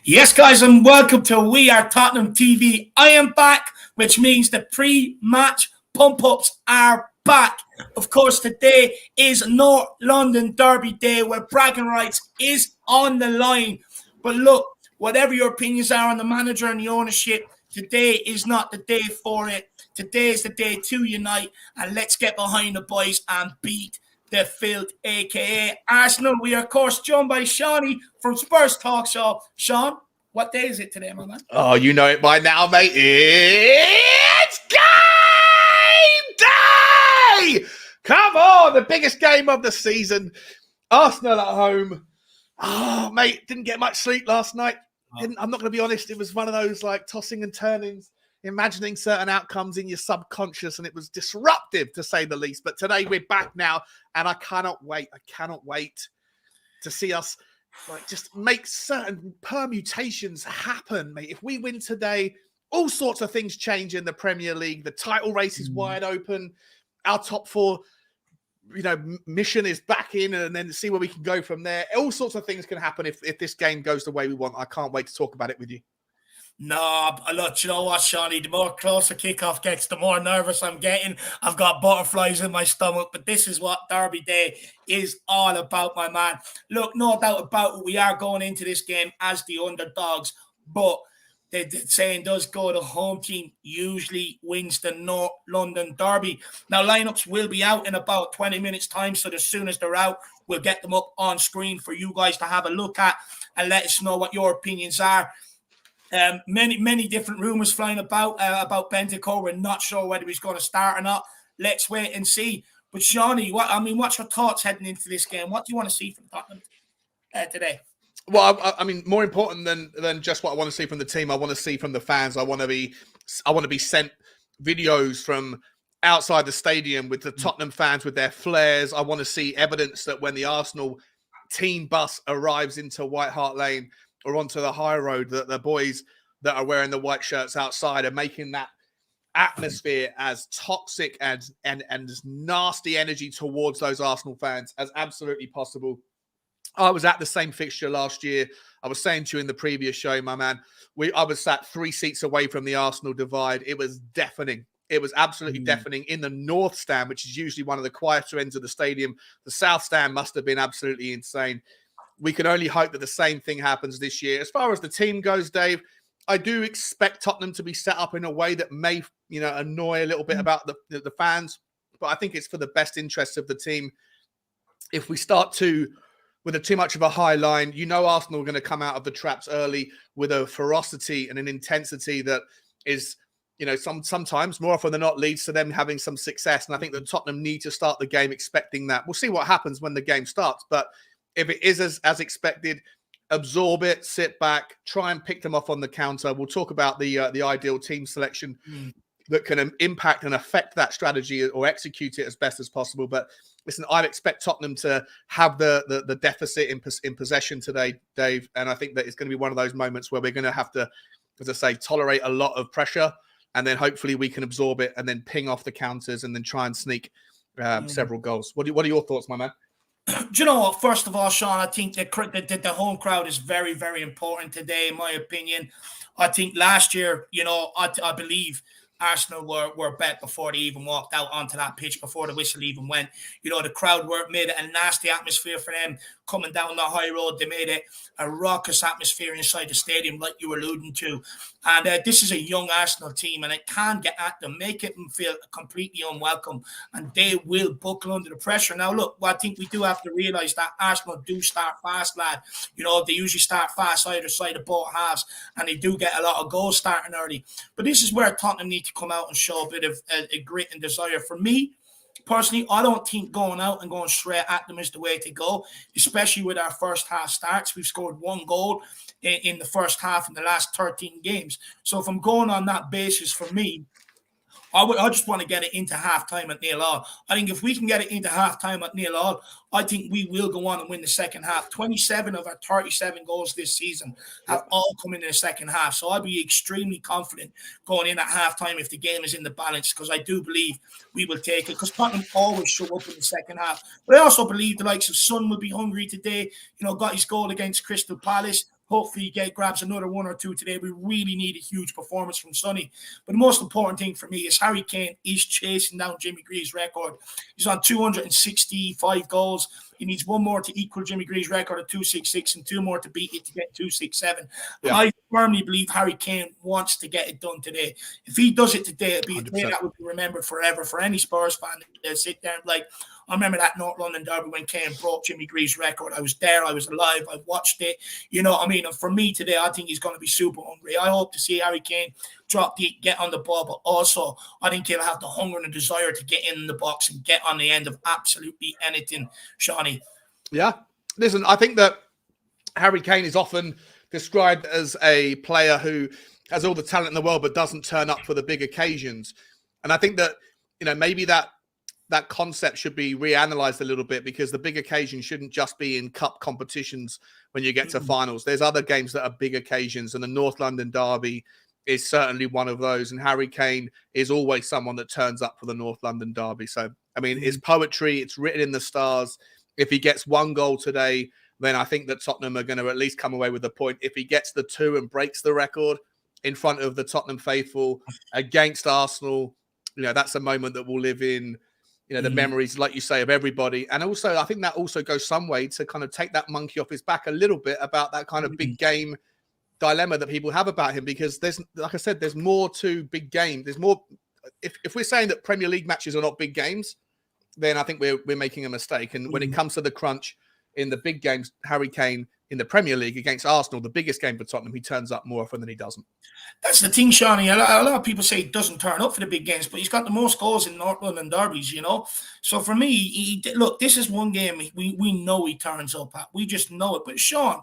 Yes, guys, and welcome to We Are Tottenham TV. I am back, which means the pre-match pump-ups are back. Of course, today is North London Derby Day where bragging rights is on the line. But look, whatever your opinions are on the manager and the ownership, today is not the day for it. Today is the day to unite, and let's get behind the boys and beat the field, aka Arsenal. We are, of course, joined by Shawnee from Spurs Talk Show. Sean, what day is it today, my man? Oh, you know it by now, mate. It's game day! Come on, the biggest game of the season. Arsenal at home. Oh, mate, didn't get much sleep last night. I'm not going to be honest. It was one of those like tossing and turnings, imagining certain outcomes in your subconscious, and it was disruptive to say the least. But today we're back now, and I cannot wait. I cannot wait to see us like just make certain permutations happen, mate. If we win today, all sorts of things change in the Premier League. The title race is wide open. Our top four, mission is back in, and then see where we can go from there. All sorts of things can happen if this game goes the way we want. I can't wait to talk about it with you. No, look, you know what, Shawnee? The more closer kickoff gets, the more nervous I'm getting. I've got butterflies in my stomach, but this is what Derby Day is all about, my man. Look, no doubt about it, we are going into this game as the underdogs, but the saying does go, the home team usually wins the North London Derby. Now, lineups will be out in about 20 minutes' time, so as soon as they're out, we'll get them up on screen for you guys to have a look at and let us know what your opinions are. Many different rumors flying about Bentancur. We're not sure whether he's going to start or not. Let's wait and see. But Shawnee, what's your thoughts heading into this game? What do you want to see from Tottenham today? Well, I mean, more important than just what I want to see from the team, I want to see from the fans. I want to be sent videos from outside the stadium with the Tottenham fans with their flares. I want to see evidence that when the Arsenal team bus arrives into White Hart Lane or onto the high road, that the boys that are wearing the white shirts outside are making that atmosphere as toxic and as nasty energy towards those Arsenal fans as absolutely possible. I was at the same fixture last year. I was saying to you in the previous show, my man, I was sat 3 seats away from the Arsenal divide. It was deafening. It was absolutely deafening in the north stand, which is usually one of the quieter ends of the stadium. The south stand must have been absolutely insane. We can only hope that the same thing happens this year. As far as the team goes, Dave, I do expect Tottenham to be set up in a way that may, annoy a little bit about the fans. But I think it's for the best interests of the team. If we start with too much of a high line, Arsenal are going to come out of the traps early with a ferocity and an intensity that is, sometimes more often than not leads to them having some success. And I think that Tottenham need to start the game expecting that. We'll see what happens when the game starts, but if it is as expected, absorb it, sit back, try and pick them off on the counter. We'll talk about the ideal team selection that can impact and affect that strategy or execute it as best as possible. But listen, I expect Tottenham to have the deficit in possession today, Dave. And I think that it's going to be one of those moments where we're going to have to, as I say, tolerate a lot of pressure. And then hopefully we can absorb it and then ping off the counters and then try and sneak several goals. What are your thoughts, my man? Do you know what? First of all, Sean, I think the home crowd is very, very important today, in my opinion. I think last year, I believe Arsenal were bet before they even walked out onto that pitch, before the whistle even went. The crowd made it a nasty atmosphere for them coming down the high road. They made it a raucous atmosphere inside the stadium, like you were alluding to. And this is a young Arsenal team, and it can get at them, make them feel completely unwelcome, and they will buckle under the pressure. Now, look, I think we do have to realise that Arsenal do start fast, lad. They usually start fast either side of both halves, and they do get a lot of goals starting early. But this is where Tottenham need to come out and show a bit of a grit and desire. For me, personally, I don't think going out and going straight at them is the way to go, especially with our first half starts. We've scored 1 goal in the first half in the last 13 games. So if I'm going on that basis, for me, I just want to get it into halftime at 0-0. I think if we can get it into halftime at 0-0, I think we will go on and win the second half. 27 of our 37 goals this season have all come in the second half. So I'll be extremely confident going in at halftime if the game is in the balance, because I do believe we will take it, because Tottenham always show up in the second half. But I also believe the likes of Son will be hungry today. Got his goal against Crystal Palace. Hopefully he grabs another 1 or 2 today. We really need a huge performance from Sonny. But the most important thing for me is Harry Kane is chasing down Jimmy Greaves' record. He's on 265 goals. He needs 1 more to equal Jimmy Greaves' record of 266 and 2 more to beat it to get 267. And I firmly believe Harry Kane wants to get it done today. If he does it today, it'll be a day that would be remembered forever for any Spurs fan. They'll sit there and like, I remember that North London derby when Kane broke Jimmy Greaves' record. I was there. I was alive. I watched it. You know what I mean? And for me today, I think he's going to be super hungry. I hope to see Harry Kane drop deep, get on the ball, but also I think he'll have the hunger and the desire to get in the box and get on the end of absolutely anything, Shawnee. Yeah. Listen, I think that Harry Kane is often described as a player who has all the talent in the world but doesn't turn up for the big occasions. And I think that, you know, maybe that concept should be reanalyzed a little bit, because the big occasion shouldn't just be in cup competitions when you get to finals. There's other games that are big occasions, and the North London derby is certainly one of those. And Harry Kane is always someone that turns up for the North London derby. So, I mean, it's poetry. It's written in the stars. If he gets 1 goal today, then I think that Tottenham are going to at least come away with a point. If he gets the 2 and breaks the record in front of the Tottenham faithful against Arsenal, you know, that's a moment that will live in, you know, the memories, like you say, of everybody. And also, I think that also goes some way to kind of take that monkey off his back a little bit about that kind of big game dilemma that people have about him, because there's, like I said, there's more to big games. There's more. If we're saying that Premier League matches are not big games, then I think we're making a mistake. And when it comes to the crunch in the big games, Harry Kane in the Premier League against Arsenal, the biggest game for Tottenham, he turns up more often than he doesn't. That's the thing, Shawnee. A lot of people say he doesn't turn up for the big games, but he's got the most goals in North London derbies, you know. So for me, look, this is one game we know he turns up at. We just know it. But Sean,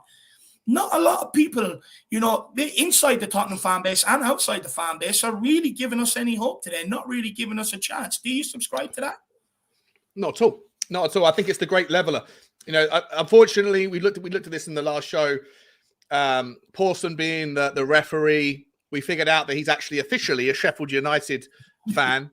not a lot of people, you know, inside the Tottenham fan base and outside the fan base are really giving us any hope today, not really giving us a chance. Do you subscribe to that? Not at all. Not at all. I think it's the great leveler. You know, unfortunately, we looked at this in the last show. Pawson being the referee, we figured out that he's actually officially a Sheffield United fan.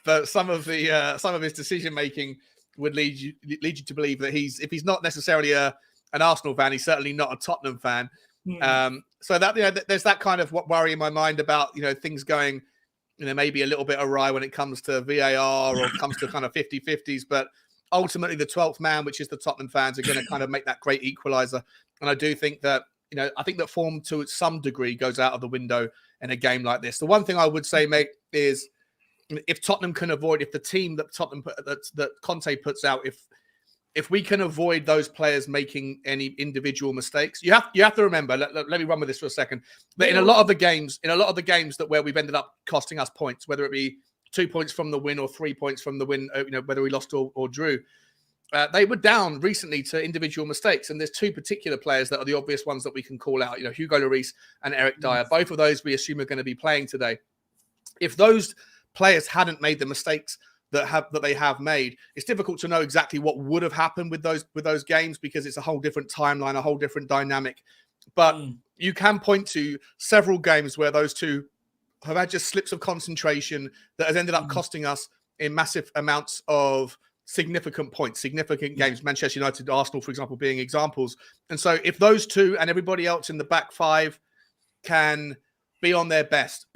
But some of his decision making would lead you to believe that if he's not necessarily an Arsenal fan, he's certainly not a Tottenham fan. So that, you know, there's that kind of worry in my mind about, you know, things going, you know, maybe a little bit awry when it comes to VAR or comes to kind of 50-50s, but ultimately the 12th man, which is the Tottenham fans, are going to kind of make that great equalizer. And I do think that, you know, I think that form to some degree goes out of the window in a game like this. The one thing I would say, mate, is if Tottenham can avoid, if the team that that Conte puts out, if we can avoid those players making any individual mistakes, you have to remember. Let me run with this for a second. But in a lot of the games that where we've ended up costing us points, whether it be 2 points from the win or 3 points from the win, you know, whether we lost or drew, they were down recently to individual mistakes. And there's 2 particular players that are the obvious ones that we can call out. You know, Hugo Lloris and Eric Dyer. Both of those we assume are going to be playing today. If those players hadn't made the mistakes that they have made, it's difficult to know exactly what would have happened with those games, because it's a whole different timeline, a whole different dynamic. But you can point to several games where those 2 have had just slips of concentration that has ended up costing us in massive amounts of significant points, significant games. Manchester United, Arsenal, for example, being examples. And so if those 2 and everybody else in the back 5 can be on their best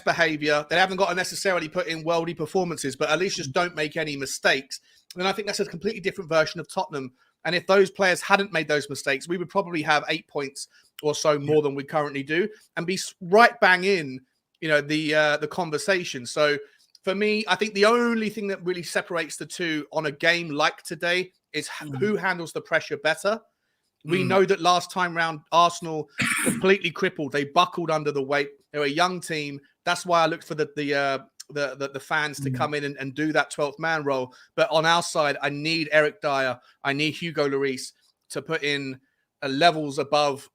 behavior, they haven't got to necessarily put in worldy performances, but at least just don't make any mistakes, then I think that's a completely different version of Tottenham. And if those players hadn't made those mistakes, we would probably have 8 points or so more than we currently do, and be right bang in, you know, the conversation. So for me, I think the only thing that really separates the 2 on a game like today is who handles the pressure better. We know that last time round, Arsenal completely crippled. They buckled under the weight. They're a young team. That's why I looked for the fans to come in and do that 12th man role. But on our side, I need Eric Dyer. I need Hugo Lloris to put in levels above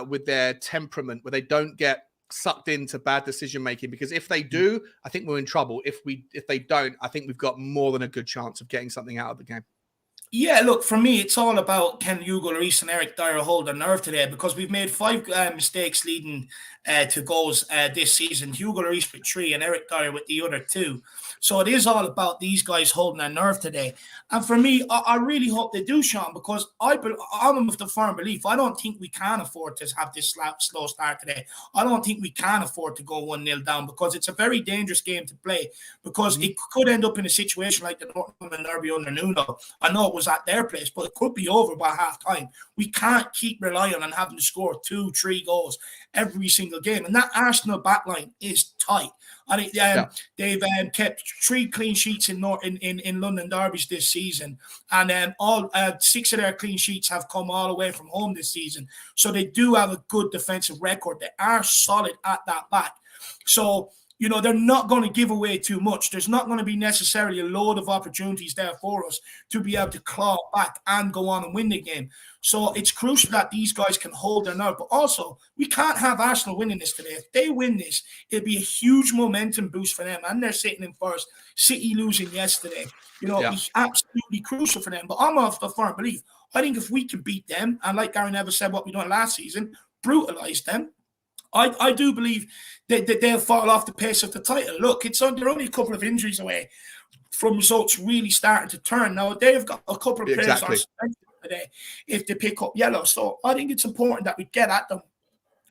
with their temperament, where they don't get sucked into bad decision making. Because if they do, I think we're in trouble. If they don't, I think we've got more than a good chance of getting something out of the game. Yeah, look, for me, it's all about can Hugo Lloris and Eric Dyer hold their nerve today, because we've made five mistakes leading to goals this season. Hugo Lloris with three and Eric Dyer with the other two. So it is all about these guys holding their nerve today. And for me, I really hope they do, Sean, because I'm of the firm belief. I don't think we can afford to have this slow start today. I don't think we can afford to go 1-0 down, because it's a very dangerous game to play, because it could end up in a situation like the Northern Derby under Nuno. I know it was at their place, but it could be over by half time. We can't keep relying on having to score 2-3 goals every single game. And that Arsenal backline is tight. I think they've kept 3 clean sheets in London derbies this season, and all 6 of their clean sheets have come all the way from home this season. So they do have a good defensive record. They are solid at that back. So they're not going to give away too much. There's not going to be necessarily a load of opportunities there for us to be able to claw back and go on and win the game. So it's crucial that these guys can hold their nerve. But also, we can't have Arsenal winning this today. If they win this, it'll be a huge momentum boost for them. And they're sitting in first. City losing yesterday. It's absolutely crucial for them. But I'm of the firm belief. I think if we can beat them, and like Gary Neville said what we done last season, brutalize them, I do believe that they'll fall off the pace of the title. Look, they're only a couple of injuries away from results really starting to turn. Now, they've got a couple of players on suspension today if they pick up yellow. So I think it's important that we get at them.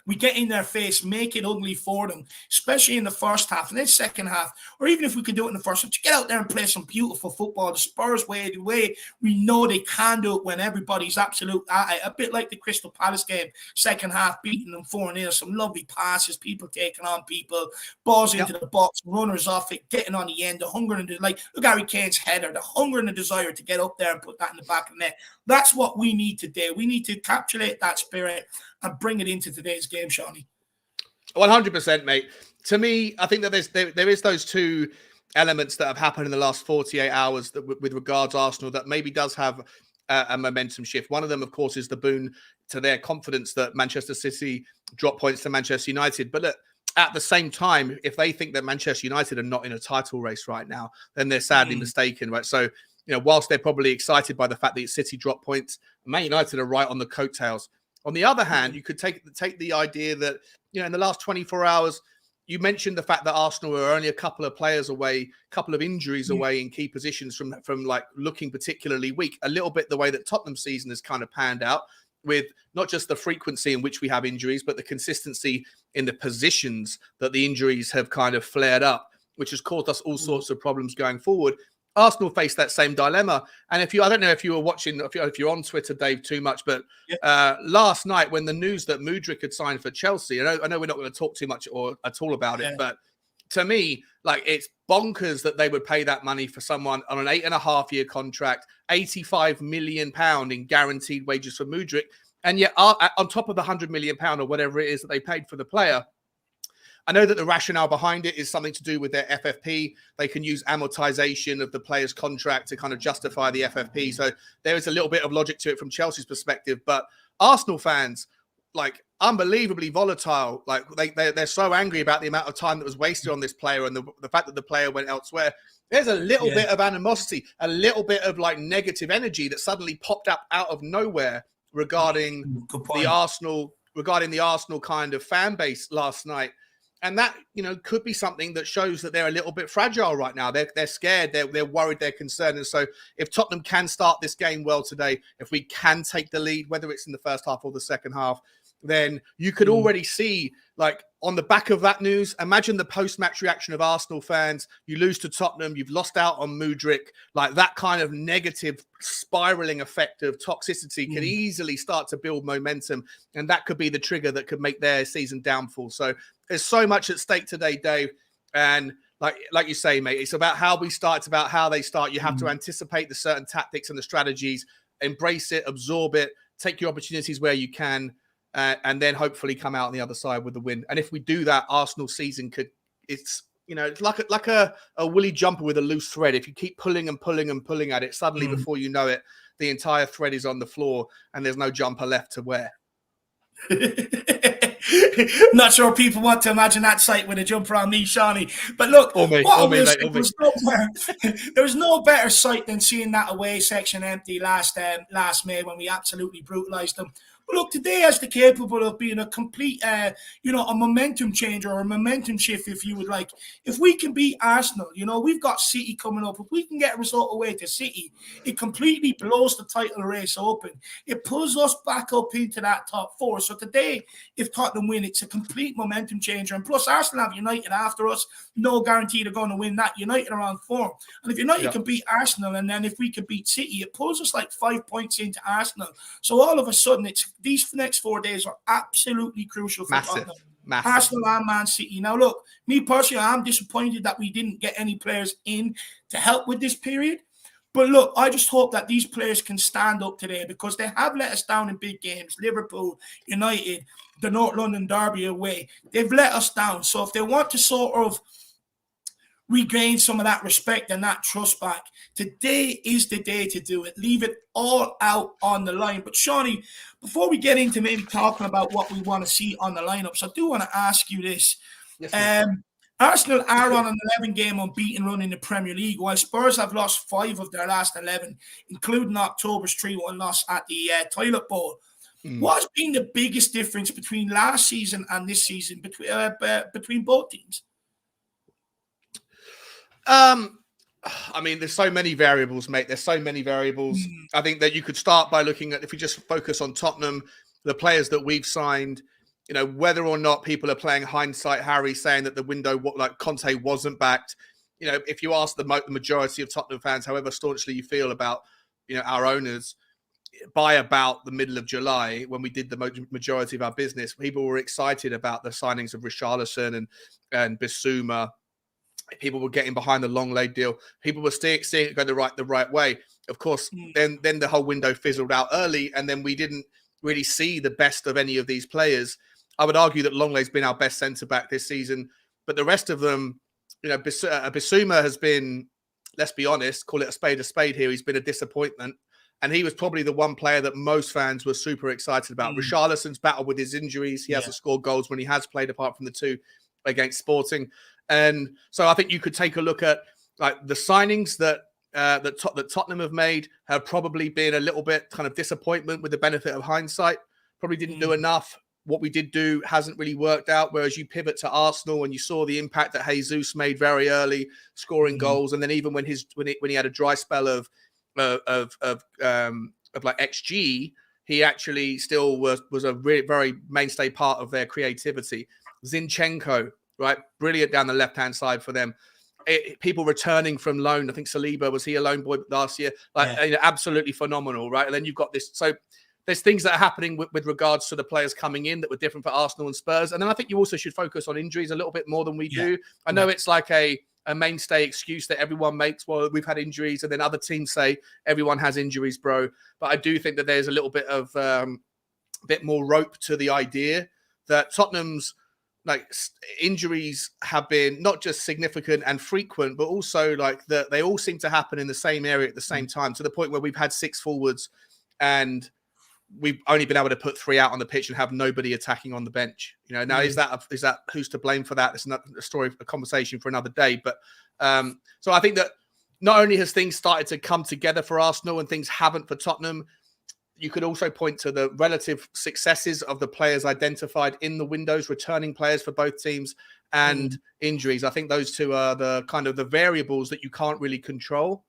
We get in their face, make it ugly for them, especially in the first half and then second half, or even if we can do it in the first half, to get out there and play some beautiful football. The Spurs way, the way we know they can do it when everybody's absolute, a bit like the Crystal Palace game, second half, beating them 4-0, some lovely passes, people taking on people, balls into the box, runners off it, getting on the end, the hunger and look Harry Kane's header, the hunger and the desire to get up there and put that in the back of the net. That's what we need to do. We need to capsulate that spirit and bring it into today's game, Shawnee. 100%, mate. To me, I think that there is those two elements that have happened in the last 48 hours with regards to Arsenal that maybe does have a momentum shift. One of them, of course, is the boon to their confidence that Manchester City drop points to Manchester United. But look, at the same time, if they think that Manchester United are not in a title race right now, then they're sadly mistaken, right? So, whilst they're probably excited by the fact that City drop points, Man United are right on the coattails. On the other hand, you could take the idea that, in the last 24 hours, you mentioned the fact that Arsenal were only a couple of players away, a couple of injuries away in key positions from like looking particularly weak. A little bit the way that Tottenham season has kind of panned out, with not just the frequency in which we have injuries, but the consistency in the positions that the injuries have kind of flared up, which has caused us all sorts of problems going forward. Arsenal face that same dilemma. And I don't know if you were watching, if you're on Twitter, Dave, too much, but last night when the news that Mudryk had signed for Chelsea, I know we're not going to talk too much or at all about it, but to me, it's bonkers that they would pay that money for someone on an 8.5-year contract, £85 million in guaranteed wages for Mudryk. And yet on top of the £100 million or whatever it is that they paid for the player, I know that the rationale behind it is something to do with their FFP. They can use amortization of the player's contract to kind of justify the FFP. So there is a little bit of logic to it from Chelsea's perspective. But Arsenal fans, unbelievably volatile. They're so angry about the amount of time that was wasted on this player and the fact that the player went elsewhere. There's a little bit of animosity, a little bit of negative energy that suddenly popped up out of nowhere regarding the Arsenal kind of fan base last night. And that, could be something that shows that they're a little bit fragile right now. They're scared. They're worried. They're concerned. And so if Tottenham can start this game well today, if we can take the lead, whether it's in the first half or the second half, then you could already see, on the back of that news, imagine the post-match reaction of Arsenal fans. You lose to Tottenham. You've lost out on Mudryk. That kind of negative spiraling effect of toxicity could easily start to build momentum. And that could be the trigger that could make their season downfall. So there's so much at stake today, Dave. And like you say, mate, it's about how we start. It's about how they start. You have to anticipate the certain tactics and the strategies, embrace it, absorb it, take your opportunities where you can, and then hopefully come out on the other side with the win. And if we do that, Arsenal season it's like a woolly jumper with a loose thread. If you keep pulling and pulling and pulling at it, suddenly before you know it, the entire thread is on the floor and there's no jumper left to wear. Not sure people want to imagine that sight with a jumper on me, Shawnee. But look, Or me, what I or me, will mate, say, or me. there was no better sight than seeing that away section empty last May when we absolutely brutalised them. But look, today is capable of being a complete, a momentum changer or a momentum shift, if you would like. If we can beat Arsenal, we've got City coming up. If we can get a result away to City, it completely blows the title race open. It pulls us back up into that top four. So today, if Tottenham win, it's a complete momentum changer. And plus, Arsenal have United after us. No guarantee they're going to win that. United are on form. And if United can beat Arsenal, and then if we can beat City, it pulls us like 5 points into Arsenal. So all of a sudden, these next 4 days are absolutely crucial for Tottenham. Massive. Arsenal and Man City. Now, look, me personally, I'm disappointed that we didn't get any players in to help with this period. But look, I just hope that these players can stand up today because they have let us down in big games. Liverpool, United, the North London Derby away. They've let us down. So if they want to sort of regain some of that respect and that trust back, today is the day to do it. Leave it all out on the line. But Shawnee, before we get into maybe talking about what we want to see on the lineups, I do want to ask you this. Yes, Arsenal are on an 11-game unbeaten run in the Premier League, while Spurs have lost 5 of their last 11, including October's 3-1 loss at the Toilet Bowl. What has been the biggest difference between last season and this season between both teams? I mean, there's so many variables, mate. There's so many variables. I think that you could start by looking at, if we just focus on Tottenham, the players that we've signed, whether or not people are playing hindsight Harry, saying that the window, like Conte wasn't backed. If you ask the majority of Tottenham fans, however staunchly you feel about, our owners, by about the middle of July, when we did the majority of our business, people were excited about the signings of Richarlison and Bissouma. People were getting behind the Longley deal. People were seeing it go the right way. Of course, then the whole window fizzled out early, and then we didn't really see the best of any of these players. I would argue that Longley's been our best centre-back this season, but the rest of them, Bissouma has been, let's be honest, call it a spade here. He's been a disappointment, and he was probably the one player that most fans were super excited about. Richarlison's battled with his injuries. He hasn't scored goals when he has played, apart from the 2 against Sporting. And so I think you could take a look at like the signings that Tottenham have made have probably been a little bit kind of disappointment with the benefit of hindsight. Probably didn't do enough. What we did do hasn't really worked out. Whereas you pivot to Arsenal and you saw the impact that Jesus made very early, scoring goals, and then even when he had a dry spell of like XG, he actually still was a very mainstay part of their creativity. Zinchenko, right, brilliant down the left-hand side for them. People returning from loan. I think Saliba, was he a loan boy last year? Absolutely phenomenal, right? And then you've got this. So there's things that are happening with regards to the players coming in that were different for Arsenal and Spurs. And then I think you also should focus on injuries a little bit more than we do. I know it's like a mainstay excuse that everyone makes. Well, we've had injuries, and then other teams say everyone has injuries, bro. But I do think that there's a little bit of bit more rope to the idea that Tottenham's injuries have been not just significant and frequent, but also they all seem to happen in the same area at the same time, to the point where we've had 6 forwards and we've only been able to put 3 out on the pitch and have nobody attacking on the bench. Now is that who's to blame for that? It's not a story, a conversation for another day. But so I think that not only has things started to come together for Arsenal and things haven't for Tottenham, you could also point to the relative successes of the players identified in the windows, returning players for both teams, and injuries. I think those 2 are the kind of the variables that you can't really control.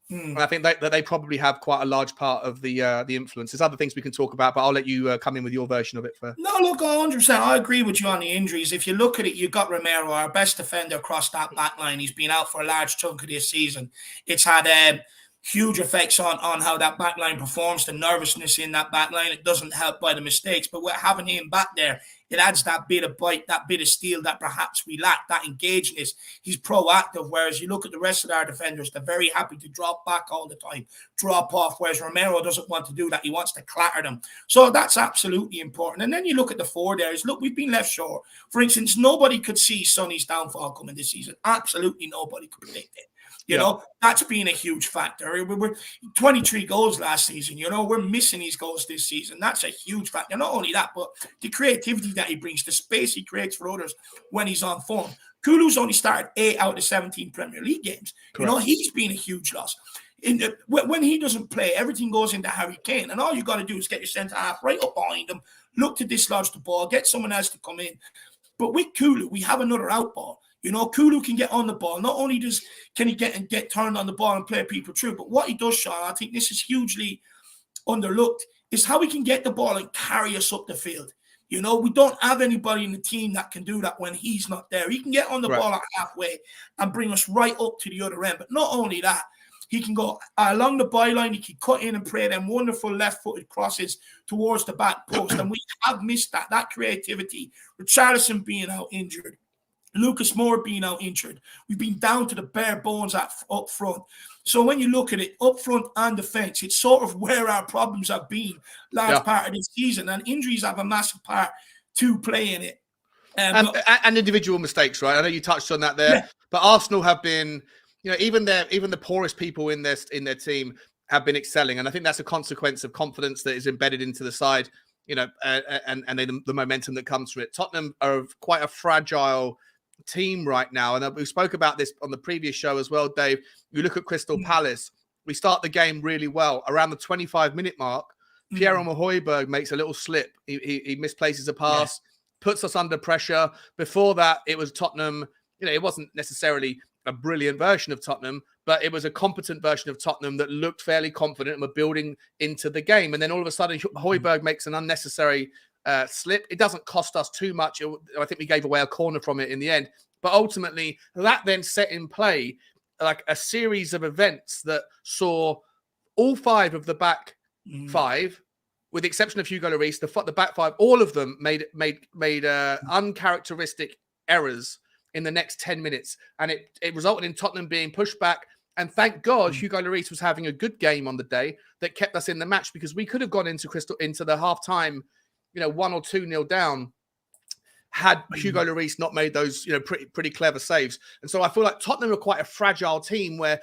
And I think that they probably have quite a large part of the influence. There's other things we can talk about, but I'll let you come in with your version of it first. No, look, 100%. I agree with you on the injuries. If you look at it, you've got Romero, our best defender across that back line. He's been out for a large chunk of this season. It's had huge effects on how that back line performs, the nervousness in that back line. It doesn't help by the mistakes, but with having him back there, it adds that bit of bite, that bit of steel that perhaps we lack, that engagedness. He's proactive, whereas you look at the rest of our defenders, they're very happy to drop back all the time, drop off, whereas Romero doesn't want to do that. He wants to clatter them. So that's absolutely important. And then you look at the forward areas. Look, we've been left short. For instance, nobody could see Sonny's downfall coming this season. Absolutely nobody could predict it. You know, that's been a huge factor. We're 23 goals last season. You know, we're missing these goals this season. That's a huge factor. Not only that, but the creativity that he brings, the space he creates for others when he's on form. Kulu's only started 8 out of 17 Premier League games. Correct. You know, he's been a huge loss. When he doesn't play, everything goes into Harry Kane. And all you got to do is get your centre-half right up behind him, look to dislodge the ball, get someone else to come in. But with Kulu, we have another out ball. You know, Kulu can get on the ball. Not only can he get turned on the ball and play people through, but what he does, Sean, I think this is hugely underlooked, is how he can get the ball and carry us up the field. You know, we don't have anybody in the team that can do that when he's not there. He can get on the ball at halfway and bring us right up to the other end. But not only that, he can go along the byline. He can cut in and play them wonderful left-footed crosses towards the back post. And we have missed that creativity. Richarlison being out injured. Lucas Moore being out injured. We've been down to the bare bones up front. So when you look at it, up front and defence, it's sort of where our problems have been last part of this season. And injuries have a massive part to play in it. And individual mistakes, right? I know you touched on that there. But Arsenal have been, you know, even the poorest people in their team have been excelling. And I think that's a consequence of confidence that is embedded into the side, you know, and the momentum that comes from it. Tottenham are quite a fragile team right now, and we spoke about this on the previous show as well, Dave. You look at Crystal Palace, we start the game really well. Around the 25-minute mark, Pierre-Emile Højbjerg makes a little slip. He misplaces a pass, puts us under pressure. Before that, it was Tottenham. You know, it wasn't necessarily a brilliant version of Tottenham, but it was a competent version of Tottenham that looked fairly confident and were building into the game. And then all of a sudden, Højbjerg makes an unnecessary slip. It doesn't cost us too much. I think we gave away a corner from it in the end. But ultimately, that then set in play like a series of events that saw all 5 of the back 5, with the exception of Hugo Lloris, the back 5, all of them made uncharacteristic errors in the next 10 minutes. And it resulted in Tottenham being pushed back. And thank God Hugo Lloris was having a good game on the day that kept us in the match, because we could have gone into the halftime, you know, 1 or 2-0 down, had Hugo Lloris not made those, you know, pretty clever saves. And so I feel like Tottenham are quite a fragile team where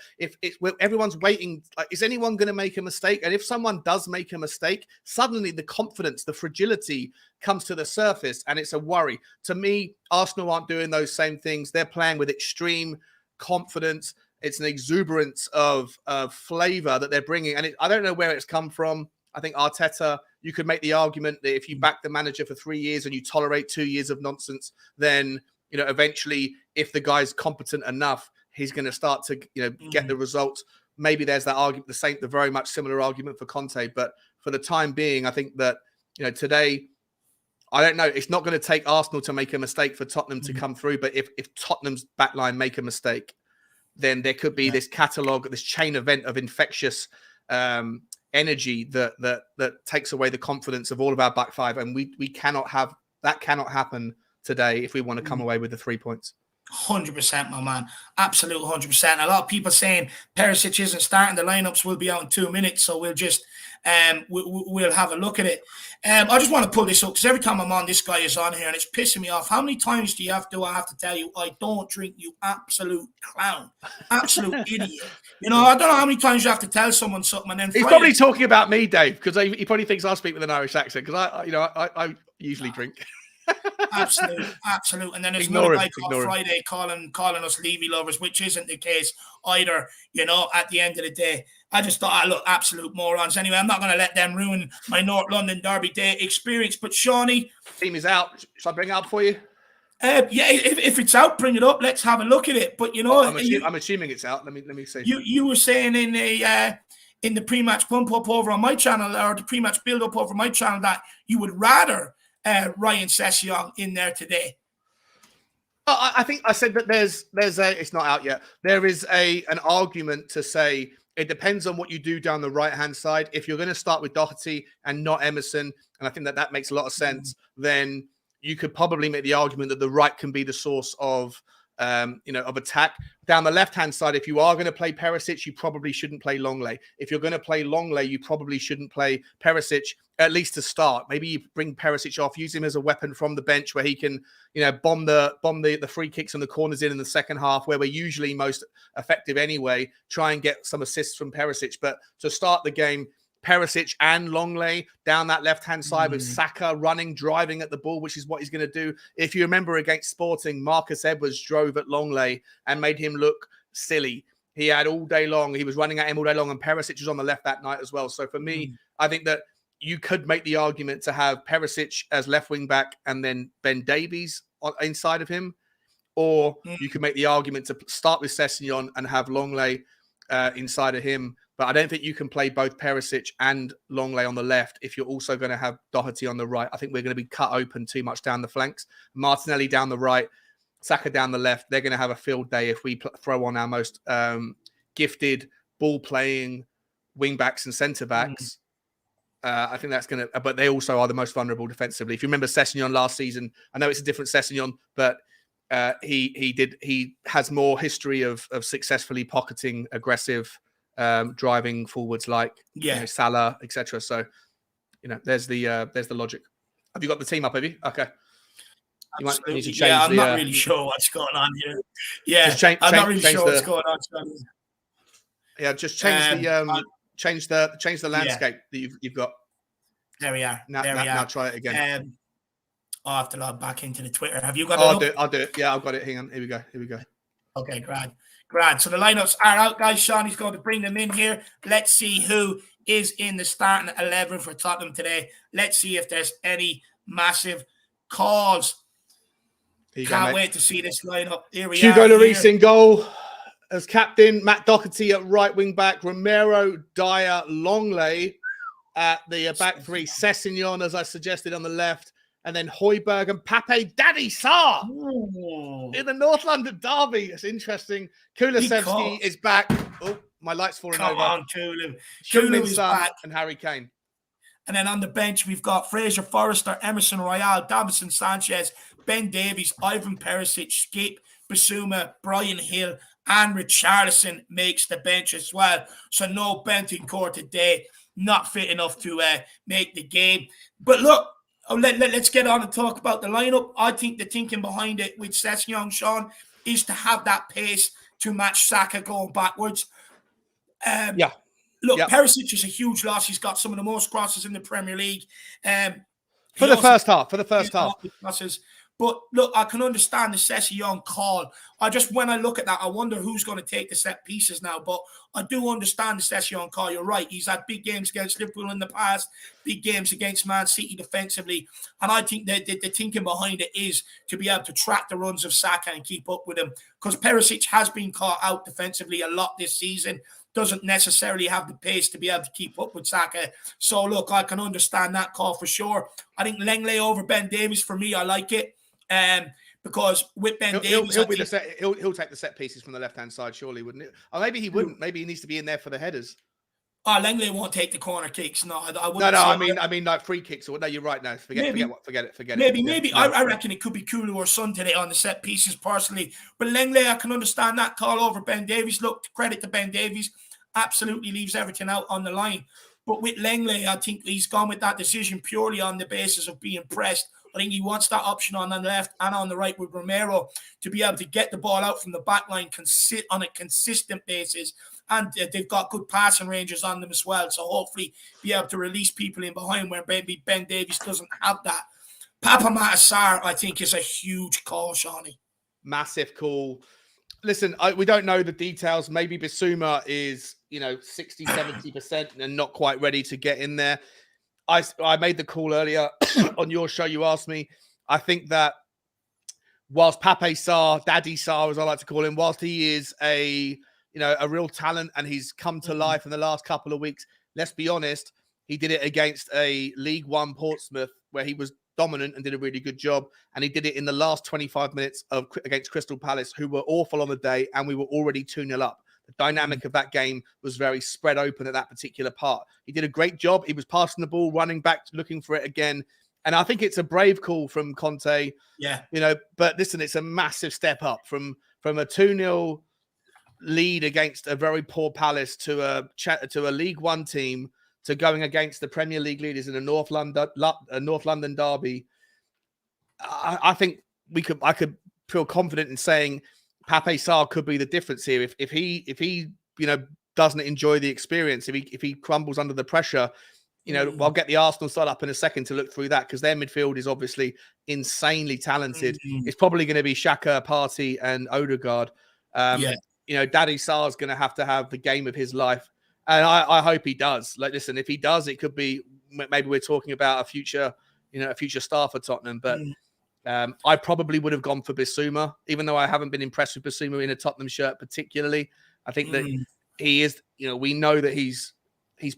where everyone's waiting, like, is anyone going to make a mistake? And if someone does make a mistake, suddenly the confidence, the fragility comes to the surface, and it's a worry. To me, Arsenal aren't doing those same things. They're playing with extreme confidence. It's an exuberance of flavor that they're bringing. And I don't know where it's come from. I think Arteta, you could make the argument that if you back the manager for 3 years and you tolerate 2 years of nonsense, then, you know, eventually, if the guy's competent enough, he's going to start to, you know, get the results. Maybe there's that argument, the very much similar argument for Conte. But for the time being, I think that, you know, today, I don't know, it's not going to take Arsenal to make a mistake for Tottenham to come through. But if Tottenham's backline make a mistake, then there could be this catalogue, this chain event of infectious energy that takes away the confidence of all of our back 5, and we cannot have that. Cannot happen today if we want to come away with the 3 points. 100%, my man. Absolute 100%. A lot of people saying Perisic isn't starting. The lineups will be out in 2 minutes, so we'll just we'll have a look at it. I just want to pull this up because every time I'm on, this guy is on here and it's pissing me off. How many times do I have to tell you I don't drink, you absolute clown, absolute idiot? You know, I don't know how many times you have to tell someone something, and then he's probably talking about me, Dave, because he probably thinks I speak with an Irish accent, because I usually drink. Absolute. And then there's another guy called Friday calling us Levy lovers, which isn't the case either. You know, at the end of the day, I just thought, I look, absolute morons. Anyway, I'm not going to let them ruin my North London Derby Day experience. But Shawnee, team is out. Shall I bring it up for you? Yeah, if it's out, bring it up. Let's have a look at it. But you know, I'm assuming it's out. Let me see. You were saying in the pre-match bump up over on my channel, or the pre-match build up over my channel, that you would rather Ryan Sessegnon in there today. I think I said that there's it's not out yet. There is an argument to say it depends on what you do down the right-hand side. If you're going to start with Doherty and not Emerson, and I think that makes a lot of sense, then you could probably make the argument that the right can be the source of of attack. Down the left-hand side, if you are going to play Perisic, you probably shouldn't play Longley. If you're going to play Longley, you probably shouldn't play Perisic, at least to start. Maybe you bring Perisic off, use him as a weapon from the bench where he can, bomb the free kicks and the corners in the second half, where we're usually most effective anyway. Try and get some assists from Perisic. But to start the game, Perisic and Longley down that left-hand side with Saka running, driving at the ball, which is what he's going to do. If you remember against Sporting, Marcus Edwards drove at Longley and made him look silly. He had all day long. He was running at him all day long, and Perisic was on the left that night as well. So for me, I think that you could make the argument to have Perisic as left wing back and then Ben Davies inside of him. Or you could make the argument to start with Sessegnon and have Longley inside of him. But I don't think you can play both Perisic and Longley on the left if you're also going to have Doherty on the right. I think we're going to be cut open too much down the flanks. Martinelli down the right, Saka down the left. They're going to have a field day if we throw on our most gifted ball-playing wing-backs and centre-backs. I think that's going to... But they also are the most vulnerable defensively. If you remember Sessegnon last season, I know it's a different Sessegnon, but he has more history of successfully pocketing aggressive... driving forwards like Salah, etc. So, there's the logic. Have you got the team up? Have you? Okay. You might need to change I'm not really sure what's going on here. Yeah, I'm not really sure what's going on. Yeah, just change the landscape that you've got. There we are. Now try it again. I'll have to log back into the Twitter. Have you got it? I'll do it. Yeah, I've got it. Hang on. Here we go. Okay, grand. So the lineups are out, guys. Shawnee's going to bring them in here. Let's see who is in the starting 11 for Tottenham today. Let's see if there's any massive calls. Can't wait to see this lineup. Here we Hugo Lloris in goal as captain. Matt Doherty at right wing back. Romero, Dyer, Longley at the back three. Sessegnon, as I suggested, on the left. And then Højbjerg and Pape Daddy Sarr in the North London derby. It's interesting. Kulusevski is back. Oh, my light's falling over. Come on, Kulu. Kulu is back. And Harry Kane. And then on the bench, we've got Fraser Forrester, Emerson Royale, Davinson Sanchez, Ben Davies, Ivan Perisic, Skip, Basuma, Brian Hill, and Richarlison makes the bench as well. So no Bentancur today. Not fit enough to make the game. But look, let's get on and talk about the lineup. I think the thinking behind it with Sessegnon, Sean, is to have that pace to match Saka going backwards. Look, Perisic is a huge loss. He's got some of the most crosses in the Premier League. For the first half. Crosses. But look, I can understand the Sessegnon call. When I look at that, I wonder who's going to take the set pieces now. But I do understand the Sessegnon call. You're right. He's had big games against Liverpool in the past, big games against Man City defensively. And I think that the thinking behind it is to be able to track the runs of Saka and keep up with him. Because Perisic has been caught out defensively a lot this season. Doesn't necessarily have the pace to be able to keep up with Saka. So, look, I can understand that call for sure. I think Longley over Ben Davies, for me, I like it. Because with Ben Davies, he'll take the set pieces from the left hand side, surely, wouldn't it? Or maybe he wouldn't. Maybe he needs to be in there for the headers. Longley won't take the corner kicks. No, I wouldn't. No. I mean like free kicks. Or no, you're right. No, forget it. Maybe. I reckon it could be Kulu or Son today on the set pieces personally. But Longley, I can understand that call over Ben Davies. Look, credit to Ben Davies, absolutely leaves everything out on the line. But with Longley, I think he's gone with that decision purely on the basis of being pressed. I think he wants that option on the left and on the right with Romero to be able to get the ball out from the back line on a consistent basis. And they've got good passing ranges on them as well. So hopefully be able to release people in behind where maybe Ben Davies doesn't have that. Sarr, I think, is a huge call, Shawnee. Massive call. Listen, we don't know the details. Maybe Basuma is, 60, 70% and not quite ready to get in there. I made the call earlier on your show. You asked me. I think that whilst Pape Sarr, Daddy Sarr, as I like to call him, whilst he is a real talent and he's come to life in the last couple of weeks, let's be honest, he did it against a League One Portsmouth where he was dominant and did a really good job. And he did it in the last 25 minutes against Crystal Palace, who were awful on the day, and we were already 2-0 up. The dynamic of that game was very spread open at that particular part. He did a great job. He was passing the ball, running back, looking for it again. And I think it's a brave call from Conte. Yeah. But listen, it's a massive step up from a 2-0 lead against a very poor Palace to a League One team to going against the Premier League leaders in a North London derby. I think I could feel confident in saying Pape Sarr could be the difference here. If he doesn't enjoy the experience, if he crumbles under the pressure, I'll get the Arsenal side up in a second to look through that, because their midfield is obviously insanely talented. It's probably going to be Xhaka, Partey, and Odegaard. Daddy Sarr's going to have the game of his life, and I hope he does. Like, listen, if he does, it could be maybe we're talking about a future star for Tottenham. But I probably would have gone for Bissouma, even though I haven't been impressed with Bissouma in a Tottenham shirt particularly. I think that he is. We know that he's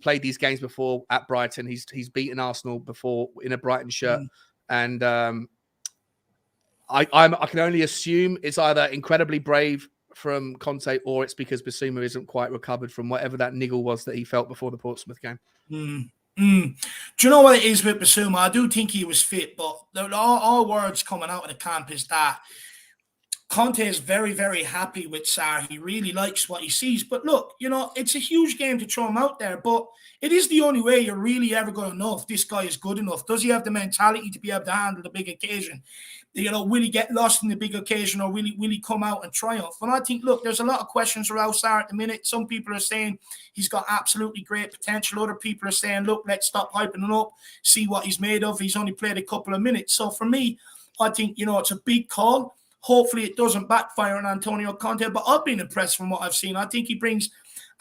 played these games before at Brighton. He's beaten Arsenal before in a Brighton shirt, and I can only assume it's either incredibly brave from Conte or it's because Bissouma isn't quite recovered from whatever that niggle was that he felt before the Portsmouth game. Do you know what it is with Bissouma? I do think he was fit, but all words coming out of the camp is that Conte is very, very happy with Sarr. He really likes what he sees. But look, it's a huge game to throw him out there, but it is the only way you're really ever going to know if this guy is good enough. Does he have the mentality to be able to handle the big occasion? Will he get lost in the big occasion, or will he come out and triumph? And I think, look, there's a lot of questions around Sarr at the minute. Some people are saying he's got absolutely great potential. Other people are saying, look, let's stop hyping him up, see what he's made of. He's only played a couple of minutes. So for me, I think, it's a big call. Hopefully it doesn't backfire on Antonio Conte, but I've been impressed from what I've seen. I think he brings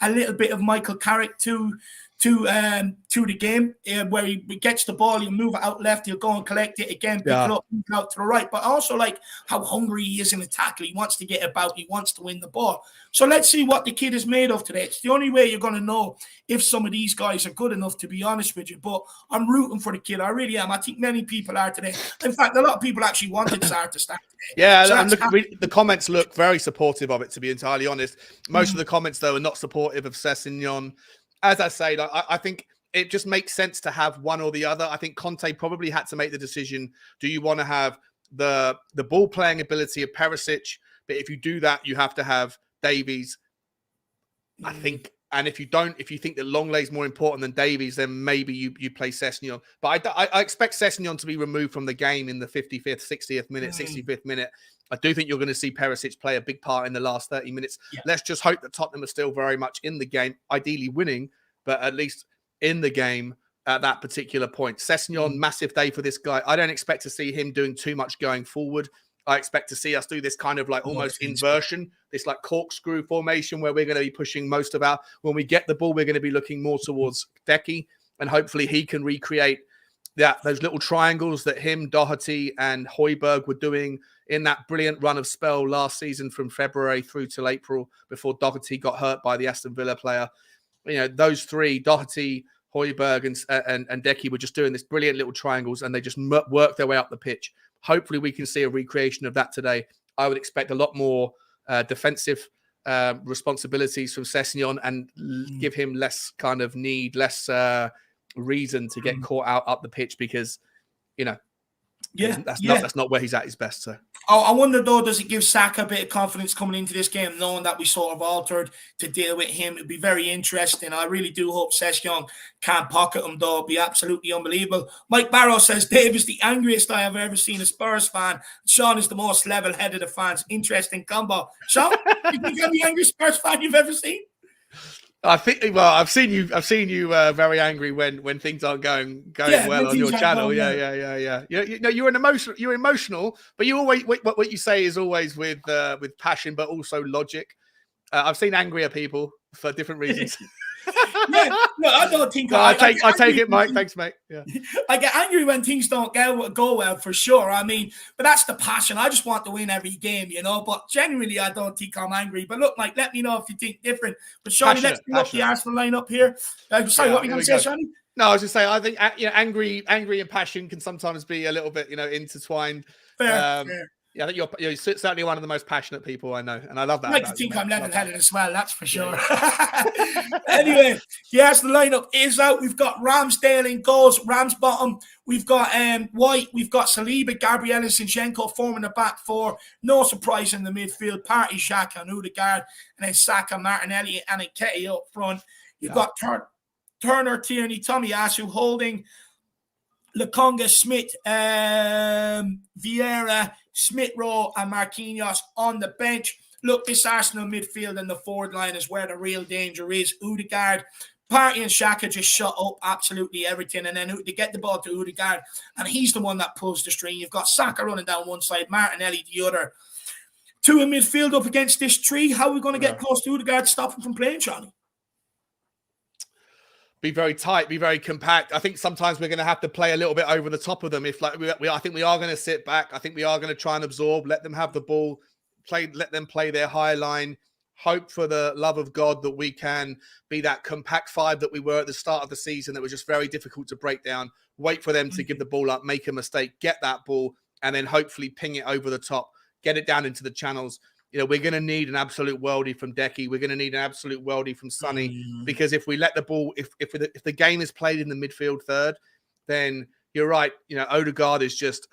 a little bit of Michael Carrick to the game, where he gets the ball, he'll move it out left, he'll go and collect it again, pick it up, move it out to the right. But I also like how hungry he is in the tackle. He wants to get about, he wants to win the ball. So let's see what the kid is made of today. It's the only way you're going to know if some of these guys are good enough, to be honest with you. But I'm rooting for the kid. I really am. I think many people are today. In fact, a lot of people actually wanted Sarr to start today. Yeah, so and the comments look very supportive of it, to be entirely honest. Most of the comments, though, are not supportive of Sessegnon. As I say, I think it just makes sense to have one or the other. I think Conte probably had to make the decision. Do you want to have the ball playing ability of Perisic? But if you do that, you have to have Davies, I think. And if you think that Longley is more important than Davies, then maybe you play Sessegnon. But I expect Sessegnon to be removed from the game in the 55th, 60th minute, 65th minute. I do think you're going to see Perisic play a big part in the last 30 minutes. Yeah. Let's just hope that Tottenham are still very much in the game, ideally winning, but at least in the game at that particular point. Sessegnon, massive day for this guy. I don't expect to see him doing too much going forward. I expect to see us do this kind of like almost inversion, this like corkscrew formation where we're going to be pushing most of our, when we get the ball, we're going to be looking more towards Decky, and hopefully he can recreate those little triangles that him, Doherty and Højbjerg were doing in that brilliant run of spell last season from February through till April before Doherty got hurt by the Aston Villa player. Those three, Doherty, Højbjerg and Decky, were just doing this brilliant little triangles, and they just worked their way up the pitch. Hopefully we can see a recreation of that today. I would expect a lot more defensive responsibilities from Sessegnon and give him less kind of need, less reason to get caught out up the pitch, because, that's not where he's at his best. So I wonder, though, does it give Saka a bit of confidence coming into this game, knowing that we sort of altered to deal with him? It'd be very interesting. I really do hope Sessegnon can't pocket him, though. It'd be absolutely unbelievable. Mike Barrow says, Dave is the angriest I have ever seen a Spurs fan. Sean is the most level-headed of fans. Interesting combo. Sean, you think I'm the angriest Spurs fan you've ever seen? I think. Well, I've seen you very angry when things aren't going well on your channel. Yeah. You're emotional, but you always what you say is always with passion, but also logic. I've seen angrier people for different reasons. No, I don't think I take it, Mike. Thanks, mate. Yeah, I get angry when things don't go well, for sure. I mean, but that's the passion. I just want to win every game, But generally, I don't think I'm angry. But look, Mike, let me know if you think different. But Shawnee, let's bring up the Arsenal lineup here. Sorry, what were you going to say, Shawnee? No, I was just saying. I think angry and passion can sometimes be a little bit, intertwined. Fair. Yeah, I think you're certainly one of the most passionate people I know, and I love that. I like to about you, think mate. I'm level-headed as well, that's for sure. Yeah. Anyway, yes, the lineup is out. We've got Ramsdale in goals, Ramsbottom. We've got White. We've got Saliba, Gabriel, and Zinchenko forming the back four. No surprise in the midfield. Partey, Xhaka, and Odegaard, and then Saka, Martinelli, and Nketiah up front. You've got Turner, Tierney, Tomiyasu, Holding, Lokonga, Smith, Vieira, Smith Rowe, and Marquinhos on the bench. Look, this Arsenal midfield and the forward line is where the real danger is. Odegaard, Partey and Xhaka just shut up absolutely everything, and then they get the ball to Odegaard, and he's the one that pulls the string. You've got Saka running down one side, Martinelli the other. Two in midfield up against this tree. How are we going to get close to Odegaard to stop him from playing, Johnny? Be very tight, be very compact. I think sometimes we're going to have to play a little bit over the top of them. If I think we are going to sit back. I think we are going to try and absorb, let them have the ball, let them play their high line. Hope for the love of God that we can be that compact five that we were at the start of the season that was just very difficult to break down. Wait for them to give the ball up, make a mistake, get that ball, and then hopefully ping it over the top, get it down into the channels. You know, we're going to need an absolute worldie from Decky. We're going to need an absolute worldie from Sonny, because if we let the ball, if the game is played in the midfield third, then you're right. You know, Odegaard is just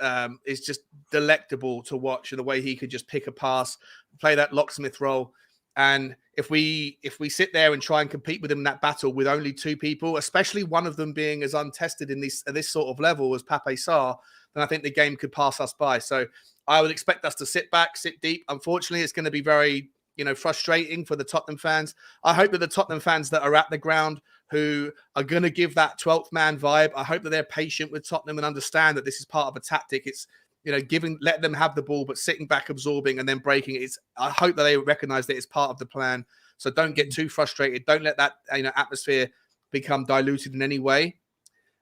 delectable to watch, and the way he could just pick a pass, play that locksmith role. And if we sit there and try and compete with him in that battle with only two people, especially one of them being as untested in this sort of level as Pape Sarr, then I think the game could pass us by. So I would expect us to sit back, sit deep. Unfortunately, it's going to be very, frustrating for the Tottenham fans. I hope that the Tottenham fans that are at the ground, who are going to give that 12th man vibe, I hope that they're patient with Tottenham and understand that this is part of a tactic. It's, let them have the ball, but sitting back, absorbing, and then breaking it. I hope that they recognize that it's part of the plan. So don't get too frustrated. Don't let that atmosphere become diluted in any way.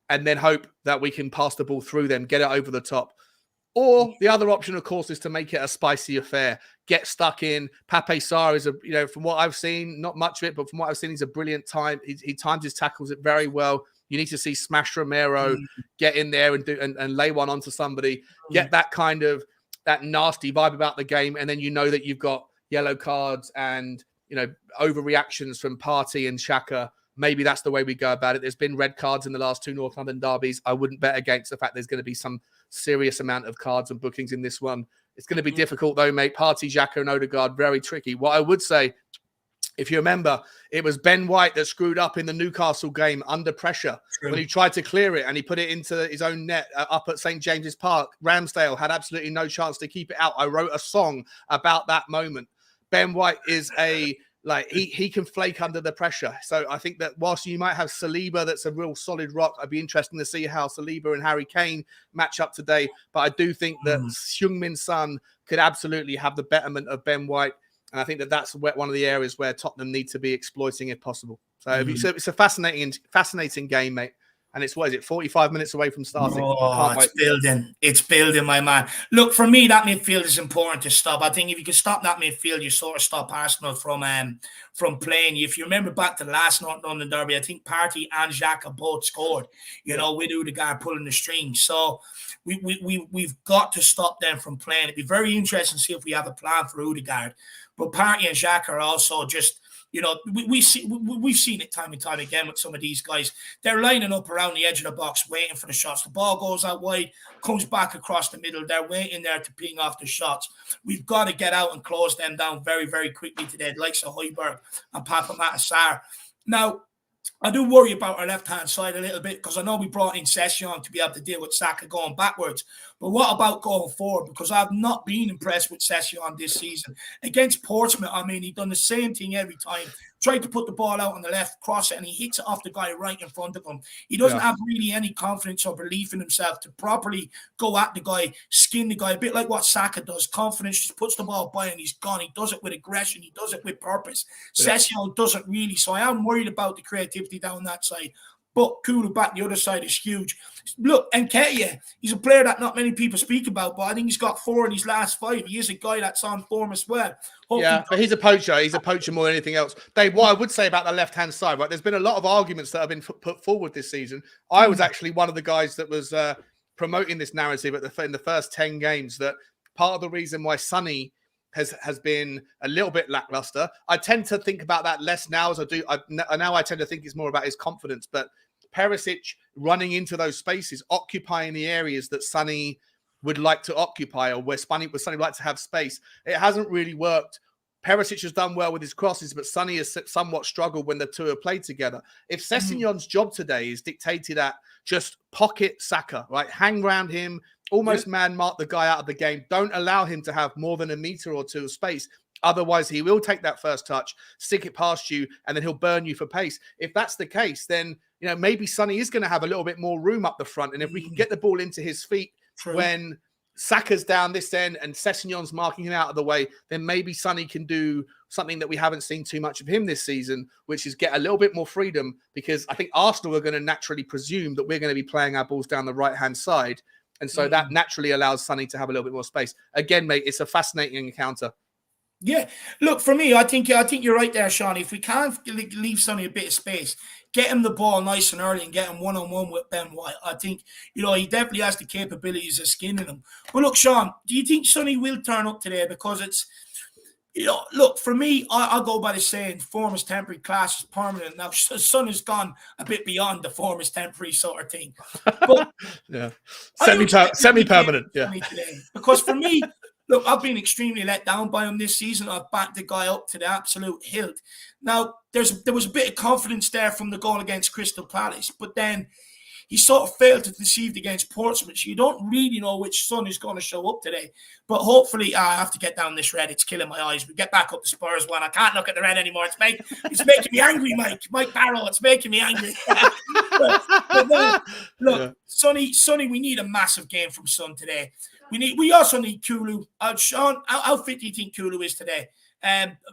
And then hope that we can pass the ball through them, get it over the top. Or the other option, of course, is to make it a spicy affair. Get stuck in. Pape Sarr is from what I've seen, not much of it, but from what I've seen, he's a brilliant time. He times his tackles it very well. You need to see Smash Romero get in there and do and lay one onto somebody. Get that kind of that nasty vibe about the game, and then that you've got yellow cards and overreactions from Partey and Xhaka. Maybe that's the way we go about it. There's been red cards in the last two North London derbies. I wouldn't bet against the fact there's going to be some serious amount of cards and bookings in this one. It's going to be difficult though, mate. Partey, Xhaka and Odegaard, very tricky. What I would say, if you remember, it was Ben White that screwed up in the Newcastle game under pressure when he tried to clear it and he put it into his own net up at St. James's Park. Ramsdale had absolutely no chance to keep it out. I wrote a song about that moment. Ben White is he can flake under the pressure. So I think that whilst you might have Saliba, that's a real solid rock, I'd be interested to see how Saliba and Harry Kane match up today. But I do think that Heung-min Son could absolutely have the betterment of Ben White. And I think that that's one of the areas where Tottenham need to be exploiting if possible. So it's a fascinating game, mate. And it's, 45 minutes away from starting. It's building, my man. Look, for me, that midfield is important to stop. I think if you can stop that midfield, you sort of stop Arsenal from playing. If you remember back to the last North London derby, I think Partey and Xhaka both scored, with Odegaard pulling the strings. So we've got to stop them from playing. It'd be very interesting to see if we have a plan for Odegaard. But Partey and Xhaka are also just... we've seen it time and time again with some of these guys. They're lining up around the edge of the box, waiting for the shots. The ball goes out wide, comes back across the middle. They're waiting there to ping off the shots. We've got to get out and close them down very, very quickly today, like Højbjerg and Pape Sarr. Now, I do worry about our left-hand side a little bit because I know we brought in Sessegnon to be able to deal with Saka going backwards. But what about going forward? Because I've not been impressed with Sessegnon this season. Against Portsmouth, he done the same thing every time. Tried to put the ball out on the left, cross it, and he hits it off the guy right in front of him. He doesn't have really any confidence or belief in himself to properly go at the guy, skin the guy, a bit like what Saka does. Confidence, just puts the ball by and he's gone. He does it with aggression. He does it with purpose. Sessegnon doesn't really. So I am worried about the creativity down that side. But Kulu back the other side is huge. Look, Nketiah, he's a player that not many people speak about, but I think he's got 4 in his last 5. He is a guy that's on form as well. But he's a poacher. He's a poacher more than anything else. Dave, what I would say about the left-hand side, right? There's been a lot of arguments that have been put forward this season. I was actually one of the guys that was promoting this narrative in the first 10 games that part of the reason why Sonny has been a little bit lackluster. I tend to think about that less now as I do. Now I tend to think it's more about his confidence. But Perisic running into those spaces, occupying the areas that Sonny would like to occupy, or where Sonny would like to have space, it hasn't really worked. Perisic has done well with his crosses, but Sonny has somewhat struggled when the two have played together. If Sessegnon's job today is dictated at just pocket Saka, right? Hang around him, almost man-mark the guy out of the game. Don't allow him to have more than a meter or two of space. Otherwise, he will take that first touch, stick it past you, and then he'll burn you for pace. If that's the case, then maybe Sonny is going to have a little bit more room up the front. And if we can get the ball into his feet when Saka's down this end and Sessegnon's marking him out of the way, then maybe Sonny can do something that we haven't seen too much of him this season, which is get a little bit more freedom, because I think Arsenal are going to naturally presume that we're going to be playing our balls down the right-hand side. And so that naturally allows Sonny to have a little bit more space. Again, mate, it's a fascinating encounter. Yeah, look, for me, I think you're right there, Sean. If we can't leave Sonny a bit of space, get him the ball nice and early and get him one-on-one with Ben White, I think, he definitely has the capabilities of skinning him. But look, Sean, do you think Sonny will turn up today? Because it's, look, for me, I go by the saying, form is temporary, class is permanent. Now, Son has gone a bit beyond the form is temporary sort of thing. But yeah, semi-permanent. Yeah, today. Because for me, look, I've been extremely let down by him this season. I've backed the guy up to the absolute hilt. Now, there was a bit of confidence there from the goal against Crystal Palace, but then he sort of failed to deceive against Portsmouth. So you don't really know which Son is going to show up today. But hopefully, I have to get down this red. It's killing my eyes. We get back up the Spurs one. I can't look at the red anymore. It's making me angry, Mike Barrow. It's making me angry. but then, look, Sonny, we need a massive game from Son today. We also need Kulu. Sean, how fit do you think Kulu is today?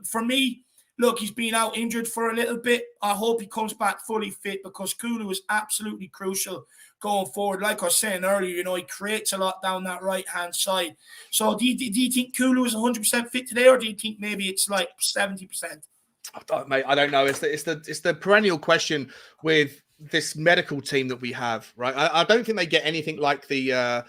For me, look, he's been out injured for a little bit. I hope he comes back fully fit, because Kulu is absolutely crucial going forward. Like I was saying earlier, he creates a lot down that right-hand side. So do you think Kulu is 100% fit today, or do you think maybe it's like 70%? Mate, I don't know. It's the perennial question with this medical team that we have, right? I don't think they get anything like the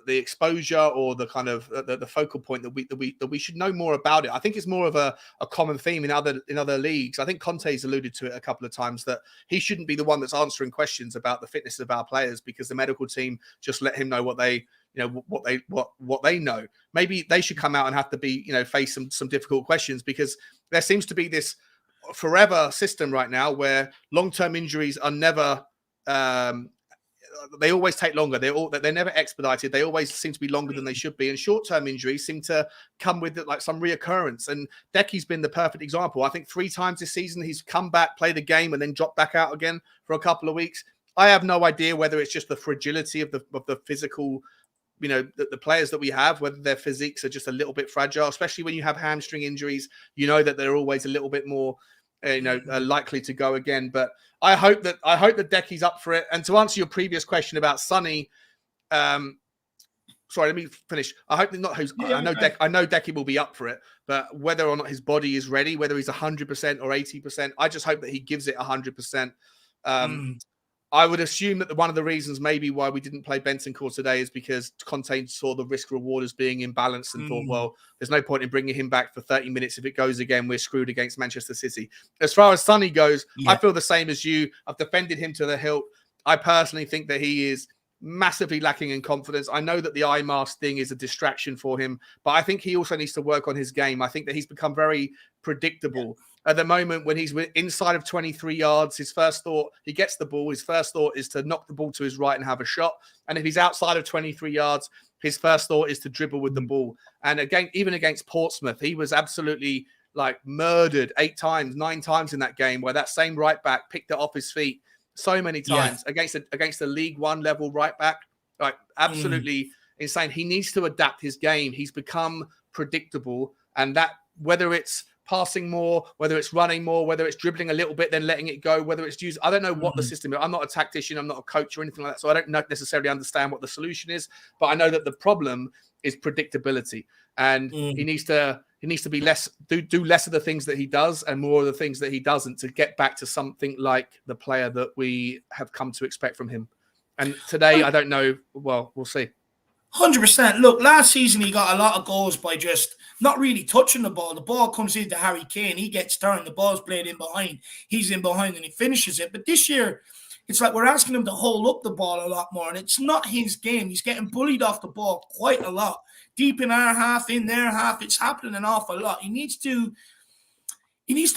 exposure or the kind of the focal point that we should know more about it. I think it's more of a common theme in other leagues. I think Conte's alluded to it a couple of times, that he shouldn't be the one that's answering questions about the fitness of our players, because the medical team just let him know what they know. Maybe they should come out and have to be face some difficult questions, because there seems to be this forever system right now where long-term injuries are never they always take longer. They're never expedited. They always seem to be longer than they should be. And short-term injuries seem to come with like some reoccurrence. And Decky's been the perfect example. I think 3 times this season he's come back, played a game, and then dropped back out again for a couple of weeks. I have no idea whether it's just the fragility of the physical, the players that we have, whether their physiques are just a little bit fragile, especially when you have hamstring injuries. That they're always a little bit more likely to go again. But I hope that Decky's up for it. And to answer your previous question about Sonny, sorry, let me finish. I hope not. I know Decky will be up for it, but whether or not his body is ready, whether he's 100% or 80%, I just hope that he gives it 100%. I would assume that one of the reasons maybe why we didn't play Bentancur today is because Conte saw the risk reward as being imbalanced and thought, well, there's no point in bringing him back for 30 minutes. If it goes again, we're screwed against Manchester City. As far as Sonny goes, I feel the same as you. I've defended him to the hilt. I personally think that he is massively lacking in confidence. I know that the eye mask thing is a distraction for him, but I think he also needs to work on his game. I think that he's become very predictable. At the moment, when he's inside of 23 yards, his first thought, he gets the ball, his first thought is to knock the ball to his right and have a shot. And if he's outside of 23 yards, his first thought is to dribble with the ball. And again, even against Portsmouth, he was absolutely murdered 8 times, 9 times in that game, where that same right back picked it off his feet so many times against a League One level right back. Absolutely insane. He needs to adapt his game. He's become predictable, and that, whether it's passing more, whether it's running more, whether it's dribbling a little bit, then letting it go, whether it's used, I don't know what the system is. I'm not a tactician. I'm not a coach or anything like that. So I don't necessarily understand what the solution is, but I know that the problem is predictability, and he needs to be less, do less of the things that he does and more of the things that he doesn't, to get back to something like the player that we have come to expect from him. And today, I don't know. Well, we'll see. 100%. Look, last season he got a lot of goals by just not really touching the ball. The ball comes into Harry Kane. He gets turned. The ball's played in behind. He's in behind and he finishes it. But this year, it's like we're asking him to hold up the ball a lot more. And it's not his game. He's getting bullied off the ball quite a lot. Deep in our half, in their half. It's happening an awful lot. He needs to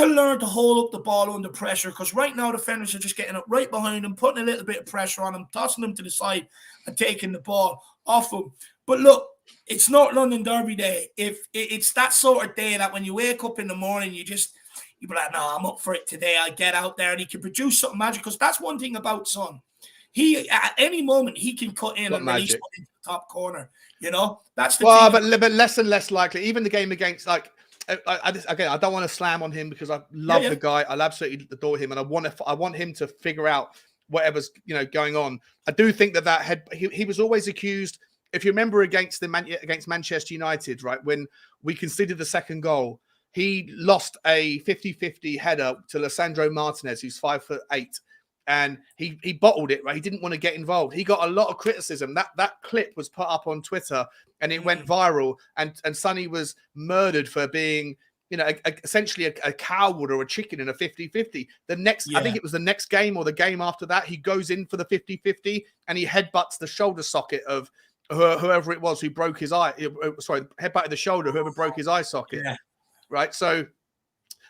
learn to hold up the ball under pressure, because right now defenders are just getting up right behind him, putting a little bit of pressure on him, tossing him to the side and taking the ball off him. But look, it's not London Derby day. If it's that sort of day that when you wake up in the morning, you be like, no, I'm up for it today. I get out there and he can produce something magic, because that's one thing about Son. He, at any moment, he can cut in and release one into the top corner. You know, that's the thing. But less and less likely. Even the game against, like, I don't want to slam on him because I love the guy. I absolutely adore him, and I want him to figure out whatever's going on. I do think that he was always accused. If you remember against Manchester United, right, when we conceded the second goal, he lost a 50-50 header to Lisandro Martinez, who's 5'8", and he bottled it. Right, he didn't want to get involved. He got a lot of criticism. That clip was put up on Twitter and it went viral. And Sonny was murdered for being, essentially a coward or a chicken in a 50-50. I think it was the next game or the game after that, he goes in for the 50-50 and he headbutts the shoulder socket of whoever it was who broke his eye. Sorry, headbutted the shoulder, whoever broke his eye socket. Yeah. Right. So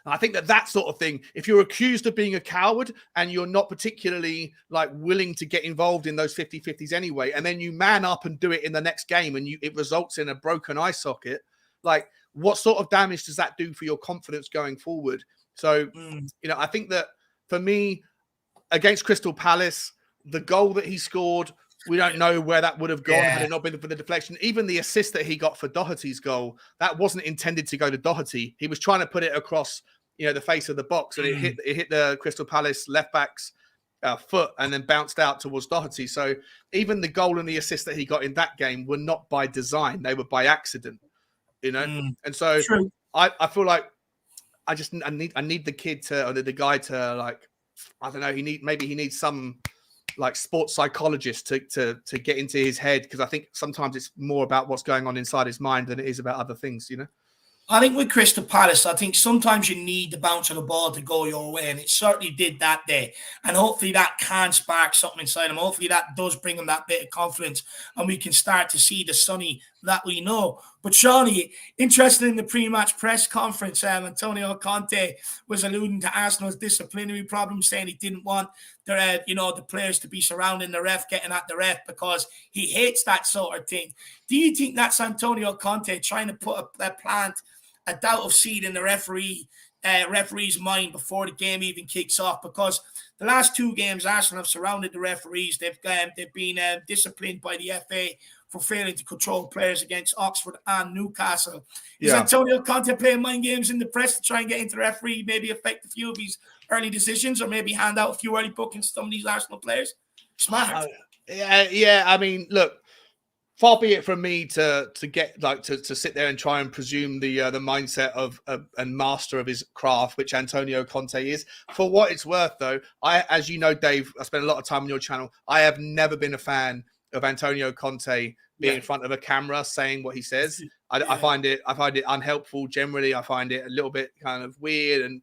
I think that sort of thing, if you're accused of being a coward and you're not particularly willing to get involved in those 50-50s anyway, and then you man up and do it in the next game and it results in a broken eye socket, what sort of damage does that do for your confidence going forward? So, I think that for me, against Crystal Palace, the goal that he scored, we don't know where that would have gone had it not been for the deflection. Even the assist that he got for Doherty's goal, that wasn't intended to go to Doherty. He was trying to put it across, the face of the box, and it hit the Crystal Palace left back's foot and then bounced out towards Doherty. So even the goal and the assist that he got in that game were not by design; they were by accident. And so I feel like I need the kid to, or the guy to, I don't know. Maybe he needs some sports psychologist to get into his head, because I think sometimes it's more about what's going on inside his mind than it is about other things, I think with Crystal Palace, I think sometimes you need the bounce of the ball to go your way, and it certainly did that day. And hopefully that can spark something inside him. Hopefully that does bring him that bit of confidence, and we can start to see the Sonny that we know. But Shawnee, interested in the pre-match press conference, Antonio Conte was alluding to Arsenal's disciplinary problems, saying he didn't want the players to be surrounding the ref, getting at the ref, because he hates that sort of thing. Do you think that's Antonio Conte trying to put a doubt of seed in the referee's mind before the game even kicks off? Because the last two games, Arsenal have surrounded the referees. They've been disciplined by the FA for failing to control players against Oxford and Newcastle. Is Antonio Conte playing mind games in the press to try and get into the referee, maybe affect a few of his early decisions, or maybe hand out a few early bookings to some of these Arsenal players? Smart. Yeah. I mean, look, far be it from me to get to sit there and try and presume the mindset of and master of his craft, which Antonio Conte is. For what it's worth, though, as you know, Dave, I spent a lot of time on your channel. I have never been a fan of Antonio Conte being in front of a camera saying what he says. I find it unhelpful generally. I find it a little bit kind of weird, and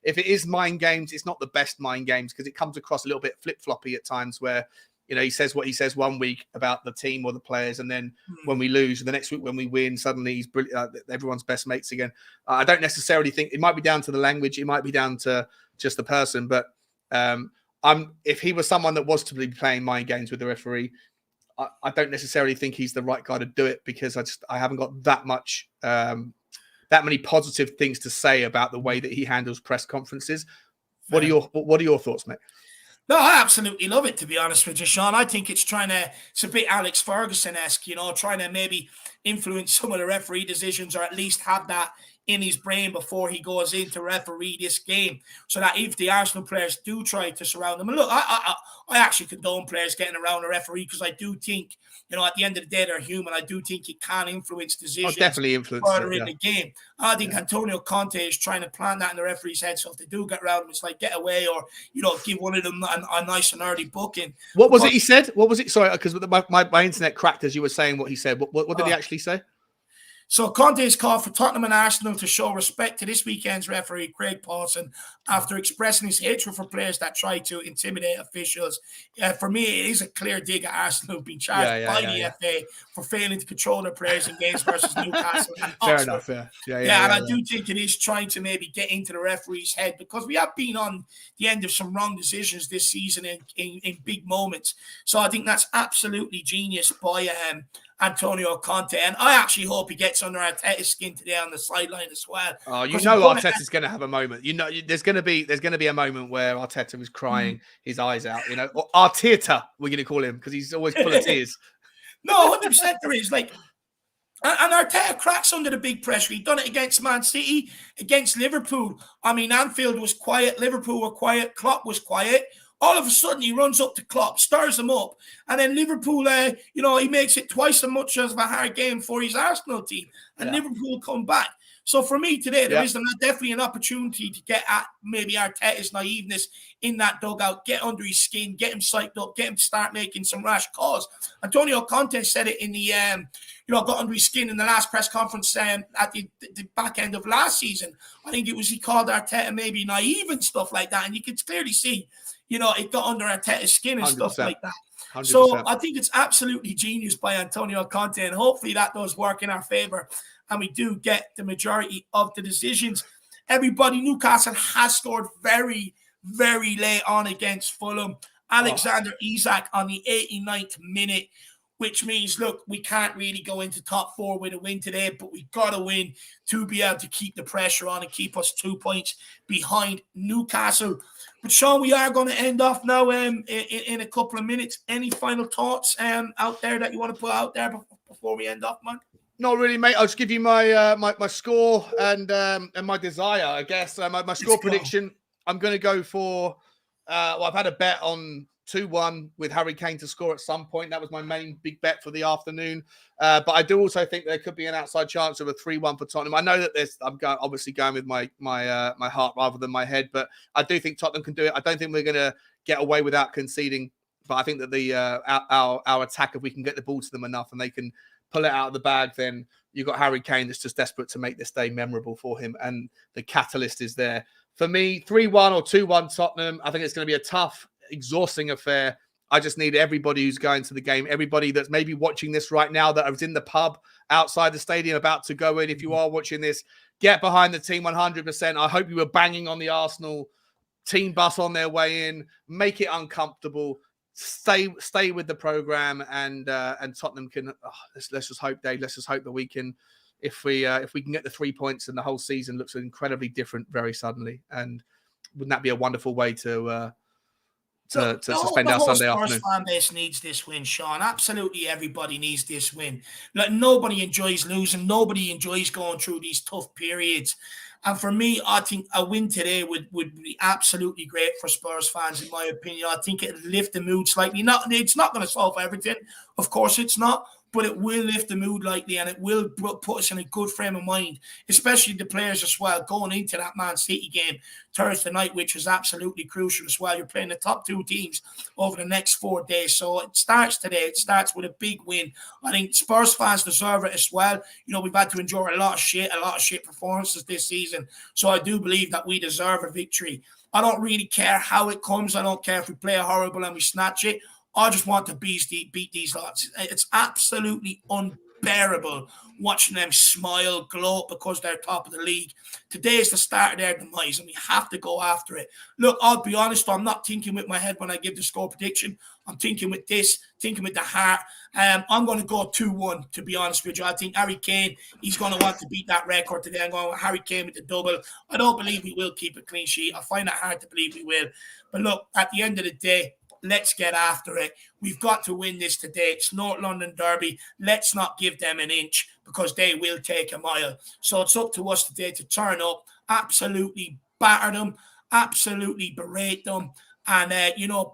if it is mind games, it's not the best mind games, because it comes across a little bit flip-floppy at times, where he says what he says one week about the team or the players, and then when we lose, the next week when we win, suddenly he's brilliant, everyone's best mates again. I don't necessarily think it might be down to the language, it might be down to just the person, but if he was someone that was to be playing mind games with the referee, I don't necessarily think he's the right guy to do it, because I haven't got that many positive things to say about the way that he handles press conferences. What are your thoughts, mate? No, I absolutely love it, to be honest with you, Sean. I think it's a bit Alex Ferguson-esque, trying to maybe influence some of the referee decisions, or at least have that in his brain before he goes in to referee this game, so that if the Arsenal players do try to surround him, and look, I actually condone players getting around a referee, because I do think, at the end of the day, they're human. I do think it can influence decisions definitely influence further it, in the game. I think Antonio Conte is trying to plant that in the referee's head, so if they do get around him, it's like, get away, or give one of them a nice and early booking. What was it he said? What was it? Sorry, because my internet cracked as you were saying what he said. What did he actually say? So Conte has called for Tottenham and Arsenal to show respect to this weekend's referee, Craig Pawson, after expressing his hatred for players that try to intimidate officials. For me, it is a clear dig at Arsenal being charged by the FA for failing to control their players in games versus Newcastle and Oxford. Fair enough, and I do think it is trying to maybe get into the referee's head, because we have been on the end of some wrong decisions this season in big moments. So I think that's absolutely genius by Antonio Conte, and I actually hope he gets under Arteta's skin today on the sideline as well. Oh, Arteta's going to have a moment. There's going to be a moment where Arteta is crying his eyes out. Or Arteta, we're going to call him, because he's always full of tears. No, 100% there is. And Arteta cracks under the big pressure. He done it against Man City, against Liverpool. I mean, Anfield was quiet, Liverpool were quiet, Klopp was quiet. All of a sudden, he runs up to Klopp, stirs him up, and then Liverpool, he makes it twice as much as a hard game for his Arsenal team, and Liverpool come back. So for me today, there is definitely an opportunity to get at maybe Arteta's naiveness in that dugout, get under his skin, get him psyched up, get him to start making some rash calls. Antonio Conte said it in the, got under his skin in the last press conference at the back end of last season. I think it was he called Arteta maybe naive and stuff like that, and you could clearly see, it got under Arteta's skin and 100%. Stuff like that. 100%. So I think it's absolutely genius by Antonio Conte, and hopefully that does work in our favour, and we do get the majority of the decisions. Everybody, Newcastle has scored very, very late on against Fulham. Alexander Isak on the 89th minute, which means, look, we can't really go into top four with a win today, but we've got to win to be able to keep the pressure on and keep us 2 points behind Newcastle. But Sean, we are going to end off now in a couple of minutes. Any final thoughts out there that you want to put out there before we end off, man? Not really, mate. I'll just give you my my score and my desire, I guess. My score prediction, I'm going to go for, I've had a bet on 2-1 with Harry Kane to score at some point. That was my main big bet for the afternoon. But I do also think there could be an outside chance of a 3-1 for Tottenham. I know that I'm obviously going with my heart rather than my head, but I do think Tottenham can do it. I don't think we're going to get away without conceding. But I think that the our attack, if we can get the ball to them enough and they can pull it out of the bag, then you've got Harry Kane that's just desperate to make this day memorable for him. And the catalyst is there. For me, 3-1 or 2-1 Tottenham. I think it's going to be a tough, exhausting affair. I just need everybody who's going to the game, everybody that's maybe watching this right now that was in the pub outside the stadium about to go in. If you are watching this, get behind the team 100%. I hope you were banging on the Arsenal team bus on their way in. Make it uncomfortable. Stay with the program, and Tottenham can. Let's just hope, Dave. Let's just hope that we can. If we can get the 3 points, and the whole season looks incredibly different very suddenly, and wouldn't that be a wonderful way to spend our Sunday afternoon? The fan base needs this win, Sean. Absolutely, everybody needs this win. Like, nobody enjoys losing. Nobody enjoys going through these tough periods. And for me, I think a win today would be absolutely great for Spurs fans, in my opinion. I think it'll lift the mood slightly. It's not going to solve everything. Of course it's not. But it will lift the mood lightly, and it will put us in a good frame of mind, especially the players as well, going into that Man City game Thursday night, which is absolutely crucial as well. You're playing the top two teams over the next 4 days. So it starts today. It starts with a big win. I think Spurs fans deserve it as well. We've had to endure a lot of shit performances this season. So I do believe that we deserve a victory. I don't really care how it comes. I don't care if we play horrible and we snatch it. I just want to beat these lads. It's absolutely unbearable watching them smile, gloat because they're top of the league. Today is the start of their demise, and we have to go after it. Look, I'll be honest, I'm not thinking with my head when I give the score prediction. I'm thinking with the heart. I'm going to go 2-1, to be honest with you. I think Harry Kane, he's going to want to beat that record today. I'm going with Harry Kane with the double. I don't believe we will keep a clean sheet. I find it hard to believe we will. But look, at the end of the day, let's get after it. We've got to win this today. It's North London Derby. Let's not give them an inch, because they will take a mile. So it's up to us today to turn up, absolutely batter them, absolutely berate them, and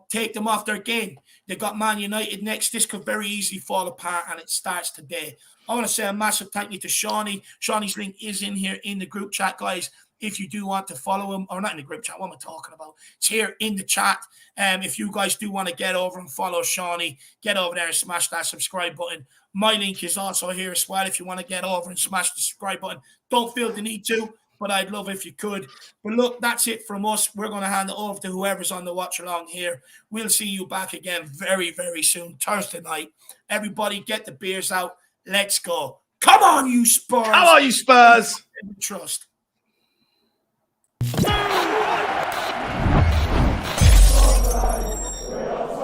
take them off their game. They got Man United next. This could very easily fall apart, and it starts today. I want to say a massive thank you to Shawnee. Shawnee's link is in here in the group chat, guys. If you do want to follow him, or not in the group chat, what am I talking about? It's here in the chat. If you guys do want to get over and follow Shawnee, get over there and smash that subscribe button. My link is also here as well if you want to get over and smash the subscribe button. Don't feel the need to, but I'd love if you could. But look, that's it from us. We're going to hand it over to whoever's on the watch along here. We'll see you back again very, very soon, Thursday night. Everybody get the beers out. Let's go. Come on, you Spurs. Come on, you Spurs. Trust.